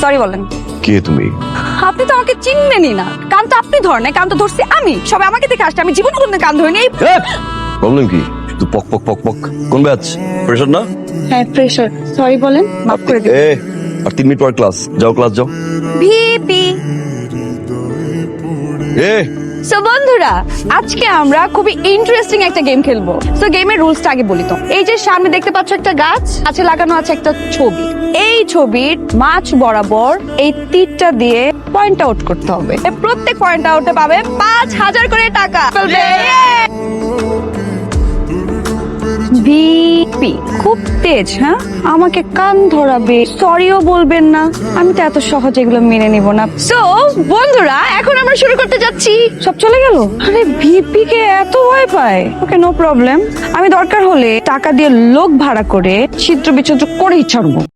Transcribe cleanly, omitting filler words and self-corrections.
Sorry বলেন। কে তুমি? আপনি তো আমাকে চিনবেনই না। কান তো আপনি ধরেন নাই, কান তো ধরছি আমি। সবাই আমাকে দেখে আসছে, আমি জীবনে কোনদিন কান ধরিনি। প্রবলেম কি? তুই পক পক পক পক কোন ব্যাচ? প্রেশার না? হ্যাঁ প্রেশার। সরি বলেন, মাফ করে দিন। আর 3 মিনিট পর ক্লাস যাও, ক্লাস যাও। ভিপি। সো বন্ধুরা, আজকে আমরা খুবই ইন্টারেস্টিং একটা গেম খেলবো। সো গেমের রুলসটা আগে বলি তো। এই যে সামনে দেখতে পাচ্ছ একটা গাছ, আছে লাগানো আছে একটা ছবি। এই ছবির মাঝ বরাবর এই তীরটা দিয়ে পয়েন্ট আউট করতে হবে। প্রত্যেক পয়েন্ট আউটে পাবে 5000 করে টাকা। ভিপি খুব তেজ, হ্যাঁ আমাকে কান ধরাবে, সরিও বলবেন না। আমি তো এত সহজে এগুলো মেনে নিব না। সো বন্ধুরা, এখন আমরা শুরু করতে যাচ্ছি। সব চলে গেল। আরে ভিপি কে এত ভয় পায়? ওকে, নো প্রবলেম। আমি দরকার হলে টাকা দিয়ে লোক ভাড়া করে ছিদ্র বিচ্ছিদ্র করেই ছাড়বো।